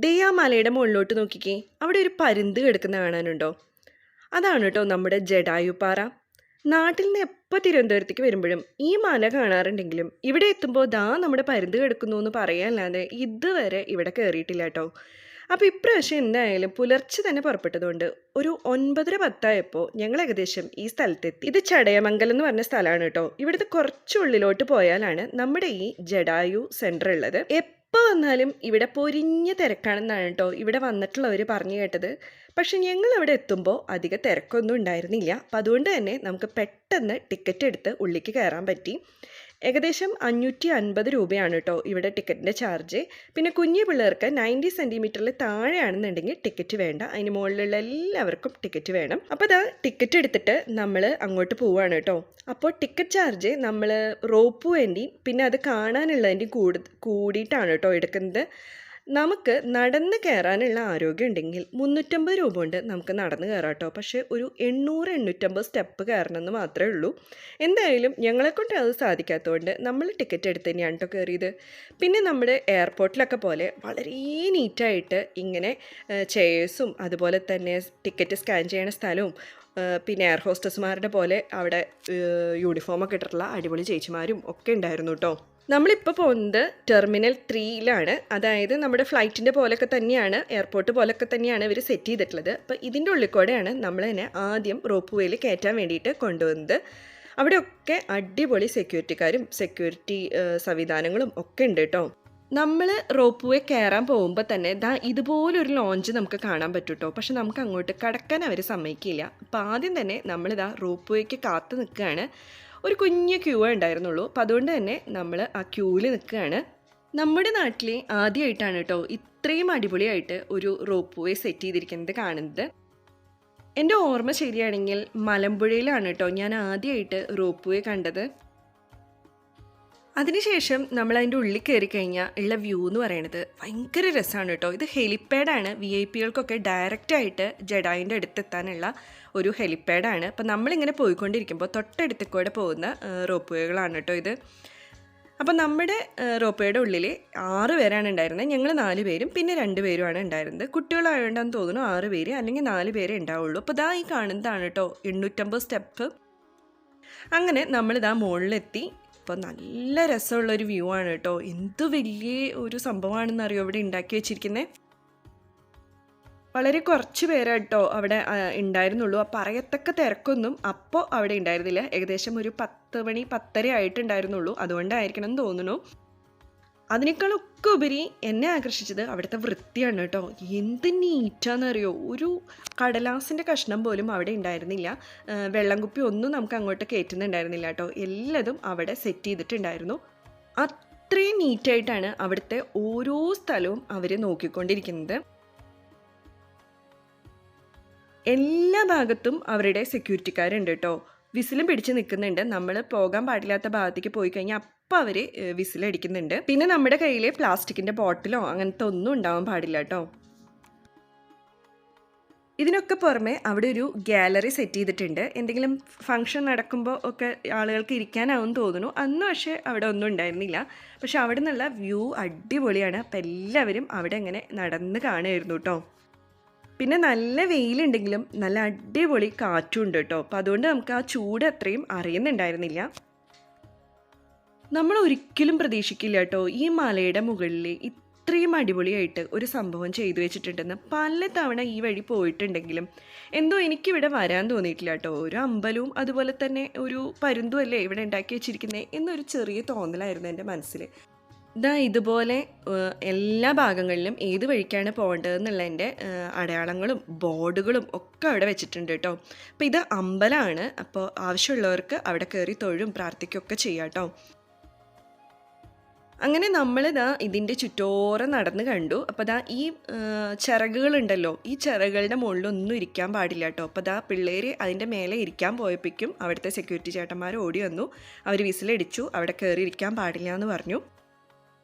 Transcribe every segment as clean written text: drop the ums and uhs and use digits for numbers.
ദേ ആ മലയുടെ മുകളിലോട്ട് നോക്കിക്കേ, അവിടെ ഒരു പരുന്ത് കിടക്കുന്ന കാണാനുണ്ടോ? അതാണ് കേട്ടോ നമ്മുടെ ജടായുപ്പാറ. നാട്ടിൽ നിന്ന് എപ്പോൾ തിരുവനന്തപുരത്തേക്ക് വരുമ്പോഴും ഈ മല കാണാറുണ്ടെങ്കിലും ഇവിടെ എത്തുമ്പോൾ ദാ നമ്മുടെ പരുന്ത് കിടക്കുന്നു എന്ന് പറയാനല്ലാതെ ഇതുവരെ ഇവിടെ കയറിയിട്ടില്ല കേട്ടോ. അപ്പോൾ ഇപ്രാവശ്യം എന്തായാലും പുലർച്ചെ തന്നെ പുറപ്പെട്ടതുകൊണ്ട് ഒരു 9:10 ഞങ്ങൾ ഏകദേശം ഈ സ്ഥലത്തെത്തി. ഇത് ചടയമംഗലം എന്ന് പറഞ്ഞ സ്ഥലമാണ് കേട്ടോ. ഇവിടുത്തെ കുറച്ച് ഉള്ളിലോട്ട് പോയാലാണ് നമ്മുടെ ഈ ജടായു സെൻറ്റർ ഉള്ളത്. എപ്പോൾ വന്നാലും ഇവിടെ പൊരിഞ്ഞ തിരക്കാണെന്നാണ് കേട്ടോ ഇവിടെ വന്നിട്ടുള്ളവർ പറഞ്ഞു കേട്ടത്. പക്ഷെ ഞങ്ങൾ അവിടെ എത്തുമ്പോൾ അധിക തിരക്കൊന്നും ഉണ്ടായിരുന്നില്ല. അപ്പം അതുകൊണ്ട് തന്നെ നമുക്ക് പെട്ടെന്ന് ടിക്കറ്റ് എടുത്ത് ഉള്ളിലേക്ക് കയറാൻ പറ്റി. ഏകദേശം 550 രൂപയാണ് കേട്ടോ ഇവിടെ ടിക്കറ്റിൻ്റെ ചാർജ്. പിന്നെ കുഞ്ഞു പിള്ളേർക്ക് 90 സെൻറ്റിമീറ്ററിൽ താഴെയാണെന്നുണ്ടെങ്കിൽ ടിക്കറ്റ് വേണ്ട, അതിന് മുകളിലുള്ള എല്ലാവർക്കും ടിക്കറ്റ് വേണം. അപ്പോൾ അതാ ടിക്കറ്റ് എടുത്തിട്ട് നമ്മൾ അങ്ങോട്ട് പോവുകയാണ് കേട്ടോ. അപ്പോൾ ടിക്കറ്റ് ചാർജ് നമ്മൾ റോപ്പ് വേണ്ടിയും പിന്നെ അത് കാണാനുള്ളതിൻ്റെയും കൂടിയിട്ടാണ് കേട്ടോ എടുക്കുന്നത്. നമുക്ക് നടന്ന് കയറാനുള്ള ആരോഗ്യം ഉണ്ടെങ്കിൽ 350 രൂപ കൊണ്ട് നമുക്ക് നടന്ന് കയറാം കേട്ടോ. പക്ഷേ ഒരു 800-850 സ്റ്റെപ്പ് കയറണമെന്ന് മാത്രമേ ഉള്ളൂ. എന്തായാലും ഞങ്ങളെക്കൊണ്ട് അത് സാധിക്കാത്തതുകൊണ്ട് നമ്മൾ ടിക്കറ്റ് എടുത്ത് തന്നെയാണ് കേട്ടോ കയറിയത്. പിന്നെ നമ്മുടെ എയർപോർട്ടിലൊക്കെ പോലെ വളരെ നീറ്റായിട്ട് ഇങ്ങനെ ചെയേഴ്സും അതുപോലെ തന്നെ ടിക്കറ്റ് സ്കാൻ ചെയ്യണ സ്ഥലവും പിന്നെ എയർ ഹോസ്റ്റസ്മാരുടെ പോലെ അവിടെ യൂണിഫോമൊക്കെ ഇട്ടിട്ടുള്ള അടിപൊളി ചേച്ചിമാരും ഒക്കെ ഉണ്ടായിരുന്നു കേട്ടോ. നമ്മളിപ്പോൾ പോകുന്നത് ടെർമിനൽ 3-ലാണ്. അതായത് നമ്മുടെ ഫ്ലൈറ്റിൻ്റെ പോലൊക്കെ തന്നെയാണ്, എയർപോർട്ട് പോലൊക്കെ തന്നെയാണ് ഇവർ സെറ്റ് ചെയ്തിട്ടുള്ളത്. അപ്പോൾ ഇതിൻ്റെ ഉള്ളിൽ കൂടെയാണ് നമ്മൾ തന്നെ ആദ്യം റോപ്പ് വേയിൽ കയറ്റാൻ വേണ്ടിയിട്ട് കൊണ്ടുവന്നത്. അവിടെയൊക്കെ അടിപൊളി സെക്യൂരിറ്റി സംവിധാനങ്ങളും ഒക്കെ ഉണ്ട് കേട്ടോ. നമ്മൾ റോപ്പ് വേ കയറാൻ പോകുമ്പോൾ തന്നെ ഇതുപോലൊരു ലോഞ്ച് നമുക്ക് കാണാൻ പറ്റും കേട്ടോ. പക്ഷെ നമുക്ക് അങ്ങോട്ട് കടക്കാൻ അവർ സമ്മതിക്കില്ല. അപ്പോൾ ആദ്യം തന്നെ നമ്മളിതാ റോപ്പ് വേക്ക് കാത്ത് നിൽക്കുകയാണ്. ഒരു കുഞ്ഞ് ക്യൂ ഉണ്ടായിരുന്നുള്ളൂ. അപ്പോൾ അതുകൊണ്ട് തന്നെ നമ്മൾ ആ ക്യൂവിൽ നിൽക്കുകയാണ്. നമ്മുടെ നാട്ടിൽ ആദ്യമായിട്ടാണ് കേട്ടോ ഇത്രയും അടിപൊളിയായിട്ട് ഒരു റോപ്പ് വേ സെറ്റ് ചെയ്തിരിക്കുന്നത് കാണുന്നത്. എൻ്റെ ഓർമ്മ ശരിയാണെങ്കിൽ മലമ്പുഴയിലാണ് കേട്ടോ ഞാൻ ആദ്യമായിട്ട് റോപ്പ് വേ കണ്ടത്. അതിനുശേഷം നമ്മൾ അതിൻ്റെ ഉള്ളിൽ കയറി കഴിഞ്ഞാൽ ഉള്ള വ്യൂ എന്ന് പറയുന്നത് ഭയങ്കര രസമാണ് കേട്ടോ. ഇത് ഹെലിപ്പാഡാണ്. VIP-കൾക്കൊക്കെ ഡയറക്റ്റായിട്ട് ജഡായിൻ്റെ അടുത്തെത്താനുള്ള ഒരു ഹെലിപ്പാഡാണ്. അപ്പം നമ്മളിങ്ങനെ പോയിക്കൊണ്ടിരിക്കുമ്പോൾ തൊട്ടടുത്ത് കൂടെ പോകുന്ന റോപ്പ് വേകളാണ് കേട്ടോ ഇത്. അപ്പം നമ്മുടെ റോപ്പ് വേയുടെ ഉള്ളിൽ 6 പേരാണ് ഉണ്ടായിരുന്നത്. ഞങ്ങൾ 4 പേരും പിന്നെ 2 പേരുമാണ് ഉണ്ടായിരുന്നത്. കുട്ടികളായതുകൊണ്ടാന്ന് തോന്നുന്നു 6 പേര് അല്ലെങ്കിൽ 4 പേരെ ഉണ്ടാവുള്ളൂ. അപ്പോൾ ഈ കാണുന്നതാണ് കേട്ടോ 850 സ്റ്റെപ്പ്. അങ്ങനെ നമ്മളിതാ മുകളിലെത്തി. അപ്പോൾ നല്ല രസമുള്ളൊരു വ്യൂ ആണ് കേട്ടോ. എന്ത് വലിയ ഒരു സംഭവമാണെന്നറിയോ ഇവിടെ ഉണ്ടാക്കി വെച്ചിരിക്കുന്നത്. വളരെ കുറച്ച് പേരാണ് കേട്ടോ അവിടെ ഉണ്ടായിരുന്നുള്ളൂ. അപ്പോൾ പറയത്തക്ക തിരക്കൊന്നും അപ്പോൾ അവിടെ ഉണ്ടായിരുന്നില്ല. ഏകദേശം ഒരു 10 മണി 10:30 ആയിട്ടുണ്ടായിരുന്നുള്ളൂ. അതുകൊണ്ടായിരിക്കണം എന്ന് തോന്നുന്നു. അതിനേക്കാളൊക്കെ ഉപരി എന്നെ ആകർഷിച്ചത് അവിടുത്തെ വൃത്തിയാണ് കേട്ടോ. എന്ത് നീറ്റാന്നറിയോ, ഒരു കടലാസിൻ്റെ കഷ്ണം പോലും അവിടെ ഉണ്ടായിരുന്നില്ല. വെള്ളം കുപ്പി ഒന്നും നമുക്ക് അങ്ങോട്ട് കയറ്റുന്നുണ്ടായിരുന്നില്ല കേട്ടോ. എല്ലാതും അവിടെ സെറ്റ് ചെയ്തിട്ടുണ്ടായിരുന്നു. അത്രയും നീറ്റായിട്ടാണ് അവിടുത്തെ ഓരോ സ്ഥലവും അവർ നോക്കിക്കൊണ്ടിരിക്കുന്നത്. എല്ലാ ഭാഗത്തും അവരുടെ സെക്യൂരിറ്റിക്കാരുണ്ട് കേട്ടോ. വിസിലും പിടിച്ച് നിൽക്കുന്നുണ്ട്. നമ്മൾ പോകാൻ പാടില്ലാത്ത ഭാഗത്തേക്ക് പോയി കഴിഞ്ഞാൽ അപ്പോൾ അവർ വിസിലടിക്കുന്നുണ്ട്. പിന്നെ നമ്മുടെ കയ്യിൽ പ്ലാസ്റ്റിക്കിൻ്റെ ബോട്ടിലോ അങ്ങനത്തെ ഒന്നും ഉണ്ടാവാൻ പാടില്ല കേട്ടോ. ഇതിനൊക്കെ പുറമെ അവിടെ ഒരു ഗാലറി സെറ്റ് ചെയ്തിട്ടുണ്ട്. എന്തെങ്കിലും ഫംഗ്ഷൻ നടക്കുമ്പോൾ ഒക്കെ ആളുകൾക്ക് ഇരിക്കാനാവും തോന്നുന്നു. അന്ന് പക്ഷേ അവിടെ ഒന്നും ഉണ്ടായിരുന്നില്ല. പക്ഷെ അവിടെ നിന്നുള്ള വ്യൂ അടിപൊളിയാണ്. അപ്പം എല്ലാവരും അവിടെ ഇങ്ങനെ നടന്ന് കാണുമായിരുന്നു കേട്ടോ. പിന്നെ നല്ല വെയിലുണ്ടെങ്കിലും നല്ല അടിപൊളി കാറ്റും ഉണ്ട് കേട്ടോ. അപ്പോൾ അതുകൊണ്ട് നമുക്ക് ആ ചൂട് അത്രയും അറിയുന്നുണ്ടായിരുന്നില്ല. നമ്മൾ ഒരിക്കലും പ്രതീക്ഷിക്കില്ല കേട്ടോ ഈ മലയുടെ മുകളിൽ ഇത്രയും അടിപൊളിയായിട്ട് ഒരു സംഭവം ചെയ്തു വെച്ചിട്ടുണ്ടെന്ന്. പല തവണ ഈ വഴി പോയിട്ടുണ്ടെങ്കിലും എന്തോ എനിക്കിവിടെ വരാൻ തോന്നിയിട്ടില്ല കേട്ടോ. ഒരു അമ്പലവും അതുപോലെ തന്നെ ഒരു പരുന്തും അല്ലേ ഇവിടെ ഉണ്ടാക്കി വെച്ചിരിക്കുന്നത് എന്നൊരു ചെറിയ തോന്നലായിരുന്നു എൻ്റെ മനസ്സിൽ. ഇതുപോലെ എല്ലാ ഭാഗങ്ങളിലും ഏത് വഴിക്കാണ് പോകേണ്ടതെന്നുള്ളതിൻ്റെ അടയാളങ്ങളും ബോർഡുകളും ഒക്കെ അവിടെ വെച്ചിട്ടുണ്ട് കേട്ടോ. അപ്പോൾ ഇത് അമ്പലമാണ്. അപ്പോൾ ആവശ്യമുള്ളവർക്ക് അവിടെ കയറി തൊഴും പ്രാർത്ഥിക്കുകയൊക്കെ ചെയ്യാം കേട്ടോ. അങ്ങനെ നമ്മളിതാ ഇതിൻ്റെ ചുറ്റോരം നടന്ന് കണ്ടു. അപ്പോൾ ഈ ചിറകുകളുണ്ടല്ലോ, ഈ ചിറകുകളുടെ മുകളിലൊന്നും ഇരിക്കാൻ പാടില്ല കേട്ടോ. അപ്പോൾ പിള്ളേർ അതിൻ്റെ മേലെ ഇരിക്കാൻ പോയപ്പോഴേക്കും അവിടുത്തെ സെക്യൂരിറ്റി ചേട്ടന്മാർ ഓടി വന്നു. അവർ വിസിലടിച്ചു. അവിടെ കയറി ഇരിക്കാൻ പാടില്ല എന്ന് പറഞ്ഞു.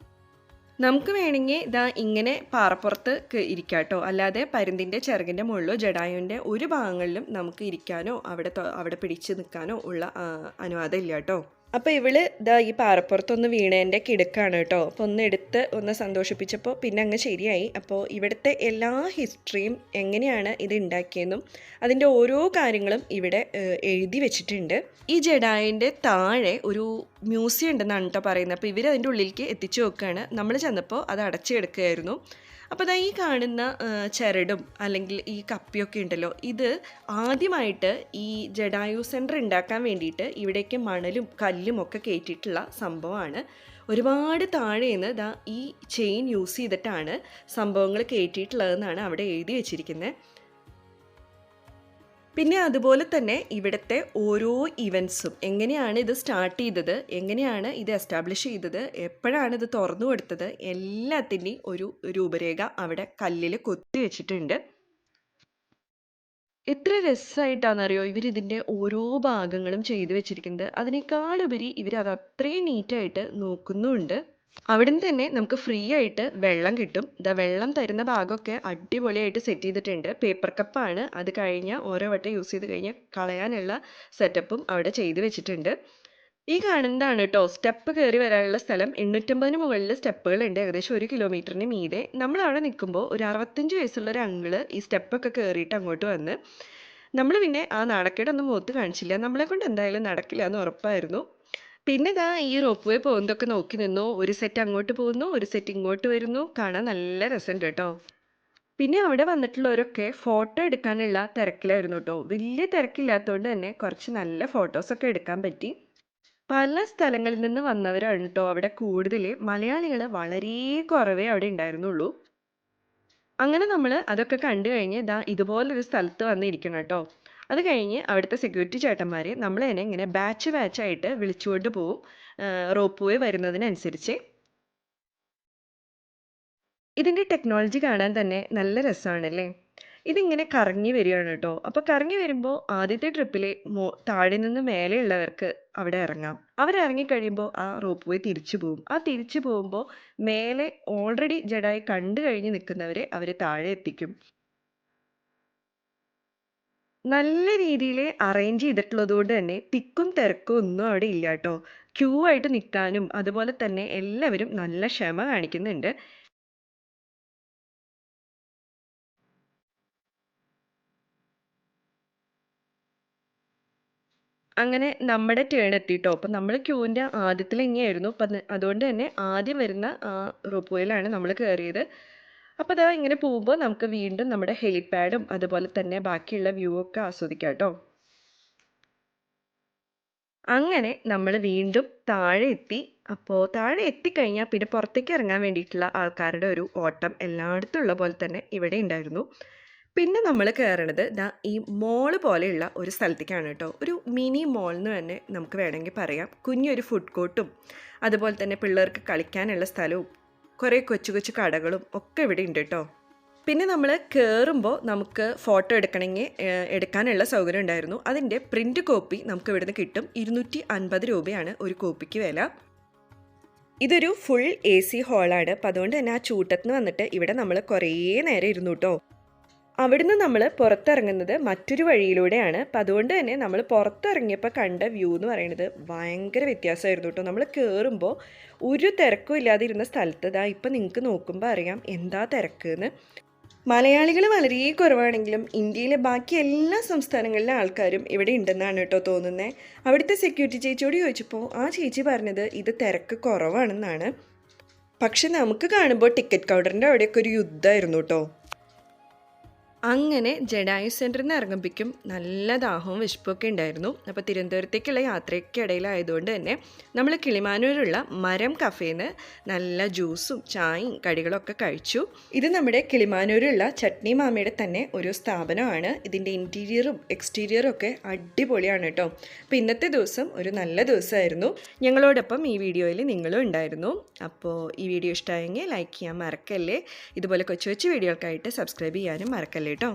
നമുക്ക് വേണമെങ്കിൽ ഇങ്ങനെ പാറപ്പുറത്ത് ഇരിക്കാം കേട്ടോ. അല്ലാതെ പരുന്തിൻ്റെ ചിറകിൻ്റെ മുകളിലോ ജഡായുവിൻ്റെ ഒരു ഭാഗങ്ങളിലും നമുക്ക് ഇരിക്കാനോ അവിടെ പിടിച്ച് നിൽക്കാനോ ഉള്ള അനുവാദം ഇല്ല കേട്ടോ. അപ്പോൾ ഇവള് ദാ ഈ പാറപ്പുറത്തൊന്ന് വീണേൻ്റെ കിടക്കാണ് കേട്ടോ. അപ്പോൾ ഒന്ന് എടുത്ത് ഒന്ന് സന്തോഷിപ്പിച്ചപ്പോൾ പിന്നെ അങ്ങ് ശരിയായി. അപ്പോൾ ഇവിടുത്തെ എല്ലാ ഹിസ്റ്ററിയും എങ്ങനെയാണ് ഇത് ഉണ്ടാക്കിയെന്നും അതിൻ്റെ ഓരോ കാര്യങ്ങളും ഇവിടെ എഴുതി വെച്ചിട്ടുണ്ട്. ഈ ജഡായിൻ്റെ താഴെ ഒരു മ്യൂസിയം ഉണ്ടെന്നാണ് കേട്ടോ പറയുന്നത്. അപ്പോൾ ഇവർ അതിൻ്റെ ഉള്ളിലേക്ക് എത്തിച്ചു നോക്കുകയാണ്. നമ്മൾ ചെന്നപ്പോൾ അത് അടച്ചെടുക്കുകയായിരുന്നു. അപ്പോൾ ദാ ഈ കാണുന്ന ചരടും അല്ലെങ്കിൽ ഈ കപ്പിയൊക്കെ ഉണ്ടല്ലോ, ഇത് ആദ്യമായിട്ട് ഈ ജഡായു സെൻറ്റർ ഉണ്ടാക്കാൻ വേണ്ടിയിട്ട് ഇവിടേക്ക് മണലും കല്ലും ഒക്കെ കയറ്റിയിട്ടുള്ള സംഭവമാണ്. ഒരുപാട് താഴേന്ന് ദാ ഈ ചെയിൻ യൂസ് ചെയ്തിട്ടാണ് സംഭവങ്ങൾ കയറ്റിയിട്ടുള്ളതെന്നാണ് അവിടെ എഴുതി വെച്ചിരിക്കുന്നത്. പിന്നെ അതുപോലെ തന്നെ ഇവിടുത്തെ ഓരോ ഇവൻറ്റ്സും എങ്ങനെയാണ് ഇത് സ്റ്റാർട്ട് ചെയ്തത്, എങ്ങനെയാണ് ഇത് എസ്റ്റാബ്ലിഷ് ചെയ്തത്, എപ്പോഴാണ് ഇത് തുറന്നു കൊടുത്തത്, എല്ലാത്തിൻ്റെയും ഒരു രൂപരേഖ അവിടെ കല്ലിൽ കൊത്തി വെച്ചിട്ടുണ്ട്. എത്ര രസമായിട്ടാണെന്നറിയോ ഇവരിതിൻ്റെ ഓരോ ഭാഗങ്ങളും ചെയ്തു വെച്ചിരിക്കുന്നത്. അതിനേക്കാളുപരി ഇവർ അത് അത്രയും നീറ്റായിട്ട് നോക്കുന്നുമുണ്ട്. അവിടുന്ന് തന്നെ നമുക്ക് ഫ്രീ ആയിട്ട് വെള്ളം കിട്ടും. വെള്ളം തരുന്ന ഭാഗമൊക്കെ അടിപൊളിയായിട്ട് സെറ്റ് ചെയ്തിട്ടുണ്ട്. പേപ്പർ കപ്പാണ്. അത് കഴിഞ്ഞാൽ ഓരോ വട്ടം യൂസ് ചെയ്ത് കഴിഞ്ഞാൽ കളയാനുള്ള സെറ്റപ്പും അവിടെ ചെയ്തു വെച്ചിട്ടുണ്ട്. ഈ കാണുന്നതാണ് കേട്ടോ സ്റ്റെപ്പ് കയറി വരാനുള്ള സ്ഥലം. 850 മുകളിൽ സ്റ്റെപ്പുകളുണ്ട്, ഏകദേശം 1 കിലോമീറ്ററിന് മീതെ. നമ്മളവിടെ നിൽക്കുമ്പോൾ ഒരു 65 വയസ്സുള്ള ഒരു അങ്കിള് ഈ സ്റ്റെപ്പൊക്കെ കയറിയിട്ട് അങ്ങോട്ട് വന്ന്. നമ്മൾ പിന്നെ ആ നാണക്കേടൊന്നും മുഖത്ത് കാണിച്ചില്ല. നമ്മളെ കൊണ്ട് എന്തായാലും നടക്കില്ല എന്ന് ഉറപ്പായിരുന്നു. പിന്നെ ദാ ഈ റോപ്പ് വേ പോകുന്നതൊക്കെ നോക്കി നിന്നു. ഒരു സെറ്റ് അങ്ങോട്ട് പോകുന്നു, ഒരു സെറ്റ് ഇങ്ങോട്ട് വരുന്നു. കാണാൻ നല്ല രസമുണ്ട് കേട്ടോ. പിന്നെ അവിടെ വന്നിട്ടുള്ളവരൊക്കെ ഫോട്ടോ എടുക്കാനുള്ള തിരക്കിലായിരുന്നു കേട്ടോ. വലിയ തിരക്കില്ലാത്തതുകൊണ്ട് തന്നെ കുറച്ച് നല്ല ഫോട്ടോസൊക്കെ എടുക്കാൻ പറ്റി. പല സ്ഥലങ്ങളിൽ നിന്ന് വന്നവരാണ് കേട്ടോ അവിടെ കൂടുതൽ. മലയാളികൾ വളരെ കുറവേ അവിടെ ഉണ്ടായിരുന്നുള്ളൂ. അങ്ങനെ നമ്മൾ അതൊക്കെ കണ്ടു കഴിഞ്ഞ് ഇതുപോലൊരു സ്ഥലത്ത് വന്നിരിക്കണം കേട്ടോ. അത് കഴിഞ്ഞ് അവിടുത്തെ സെക്യൂരിറ്റി ചേട്ടന്മാർ നമ്മളെ തന്നെ ഇങ്ങനെ ബാച്ച് ബാച്ചായിട്ട് വിളിച്ചുകൊണ്ട് പോവും റോപ്പ് വേ വരുന്നതിനനുസരിച്ച്. ഇതിൻ്റെ ടെക്നോളജി കാണാൻ തന്നെ നല്ല രസമാണല്ലേ. ഇതിങ്ങനെ കറങ്ങി വരികയാണ് കേട്ടോ. അപ്പോൾ കറങ്ങി വരുമ്പോൾ ആദ്യത്തെ ട്രിപ്പിൽ താഴെ നിന്ന് മേലെയുള്ളവർക്ക് അവിടെ ഇറങ്ങാം. അവരിറങ്ങിക്കഴിയുമ്പോൾ ആ റോപ്പ് വേ തിരിച്ചു പോകും. ആ തിരിച്ചു പോകുമ്പോൾ മേലെ ഓൾറെഡി ജഡായി കണ്ടു കഴിഞ്ഞ് നിൽക്കുന്നവരെ അവർ താഴെ എത്തിക്കും. നല്ല രീതിയിൽ അറേഞ്ച് ചെയ്തിട്ടുള്ളത് കൊണ്ട് തന്നെ തിക്കും തിരക്കും ഒന്നും അവിടെ ഇല്ല കേട്ടോ. ക്യൂ ആയിട്ട് നിൽക്കാനും അതുപോലെ തന്നെ എല്ലാവരും നല്ല ക്ഷമ കാണിക്കുന്നുണ്ട്. അങ്ങനെ നമ്മുടെ ടേൺ എത്തിട്ടോ. അപ്പം നമ്മൾ ക്യൂവിൻ്റെ ആദ്യത്തിൽ ഇങ്ങനെയായിരുന്നു. അപ്പം അതുകൊണ്ട് തന്നെ ആദ്യം വരുന്ന റോപ്പ് വേയിലാണ് നമ്മൾ കയറിയത്. അപ്പോൾ അതാ ഇങ്ങനെ പോകുമ്പോൾ നമുക്ക് വീണ്ടും നമ്മുടെ ഹെലിപാഡും അതുപോലെ തന്നെ ബാക്കിയുള്ള വ്യൂ ഒക്കെ ആസ്വദിക്കാം കേട്ടോ. അങ്ങനെ നമ്മൾ വീണ്ടും താഴെ എത്തി. അപ്പോൾ താഴെ എത്തിക്കഴിഞ്ഞാൽ പിന്നെ പുറത്തേക്ക് ഇറങ്ങാൻ വേണ്ടിയിട്ടുള്ള ആൾക്കാരുടെ ഒരു ഓട്ടം എല്ലായിടത്തും ഉള്ള പോലെ തന്നെ ഇവിടെ ഉണ്ടായിരുന്നു. പിന്നെ നമ്മൾ കയറണത് ഈ മോള് പോലെയുള്ള ഒരു സ്ഥലത്തേക്കാണ് കേട്ടോ. ഒരു മിനി മോൾ എന്ന് തന്നെ നമുക്ക് വേണമെങ്കിൽ പറയാം. കുഞ്ഞൊരു ഫുഡ് കോർട്ടും അതുപോലെ തന്നെ പിള്ളേർക്ക് കളിക്കാനുള്ള സ്ഥലവും കുറേ കൊച്ചു കൊച്ചു കടകളും ഒക്കെ ഇവിടെ ഉണ്ട് കേട്ടോ. പിന്നെ നമ്മൾ കയറുമ്പോൾ നമുക്ക് ഫോട്ടോ എടുക്കാനുള്ള സൗകര്യം ഉണ്ടായിരുന്നു. അതിൻ്റെ പ്രിൻ്റ് കോപ്പി നമുക്ക് ഇവിടുന്ന് കിട്ടും. 250 രൂപയാണ് ഒരു കോപ്പിക്ക് വില. ഇതൊരു ഫുൾ AC ഹാളാണ്. അപ്പം അതുകൊണ്ട് തന്നെ ആ ചൂട്ടത്തിന് വന്നിട്ട് ഇവിടെ നമ്മൾ കുറേ നേരം ഇരുന്നു കേട്ടോ. അവിടുന്ന് നമ്മൾ പുറത്തിറങ്ങുന്നത് മറ്റൊരു വഴിയിലൂടെയാണ്. അപ്പം അതുകൊണ്ട് തന്നെ നമ്മൾ പുറത്തിറങ്ങിയപ്പോൾ കണ്ട വ്യൂ എന്ന് പറയുന്നത് ഭയങ്കര വ്യത്യാസമായിരുന്നു കേട്ടോ. നമ്മൾ കയറുമ്പോൾ ഒരു തിരക്കും ഇല്ലാതിരുന്ന സ്ഥലത്ത് ഇപ്പം നിങ്ങൾക്ക് നോക്കുമ്പോൾ അറിയാം എന്താ തിരക്കെന്ന്. മലയാളികൾ വളരെ കുറവാണെങ്കിലും ഇന്ത്യയിലെ ബാക്കി എല്ലാ സംസ്ഥാനങ്ങളിലെ ആൾക്കാരും ഇവിടെ ഉണ്ടെന്നാണ് കേട്ടോ തോന്നുന്നത്. അവിടുത്തെ സെക്യൂരിറ്റി ചേച്ചിയോട് ചോദിച്ചപ്പോൾ ആ ചേച്ചി പറഞ്ഞത് ഇത് തിരക്ക് കുറവാണെന്നാണ്. പക്ഷെ നമുക്ക് കാണുമ്പോൾ ടിക്കറ്റ് കൗണ്ടറിൻ്റെ അവിടെയൊക്കെ ഒരു യുദ്ധമായിരുന്നു കേട്ടോ. അങ്ങനെ ജഡായു സെൻറ്ററിൽ നിന്ന് ഇറങ്ങുമ്പോഴേക്കും നല്ല ദാഹവും വിശപ്പൊക്കെ ഉണ്ടായിരുന്നു. അപ്പോൾ തിരുവനന്തപുരത്തേക്കുള്ള യാത്രയ്ക്കിടയിലായതുകൊണ്ട് തന്നെ നമ്മൾ കിളിമാനൂരുള്ള മരം കഫേന്ന് നല്ല ജ്യൂസും ചായയും കടികളൊക്കെ കഴിച്ചു. ഇത് നമ്മുടെ കിളിമാനൂരുള്ള ചട്നി മാമയുടെ തന്നെ ഒരു സ്ഥാപനമാണ്. ഇതിൻ്റെ ഇൻറ്റീരിയറും എക്സ്റ്റീരിയറും ഒക്കെ അടിപൊളിയാണ് കേട്ടോ. അപ്പോൾ ഇന്നത്തെ ദിവസം ഒരു നല്ല ദിവസമായിരുന്നു. ഞങ്ങളോടൊപ്പം ഈ വീഡിയോയിൽ നിങ്ങളും ഉണ്ടായിരുന്നു. അപ്പോൾ ഈ വീഡിയോ ഇഷ്ടമായെങ്കിൽ ലൈക്ക് ചെയ്യാൻ മറക്കല്ലേ. ഇതുപോലെ കൊച്ചു കൊച്ചു വീഡിയോകൾക്കായിട്ട് സബ്സ്ക്രൈബ് ചെയ്യാനും മറക്കല്ലേ കേട്ടോ.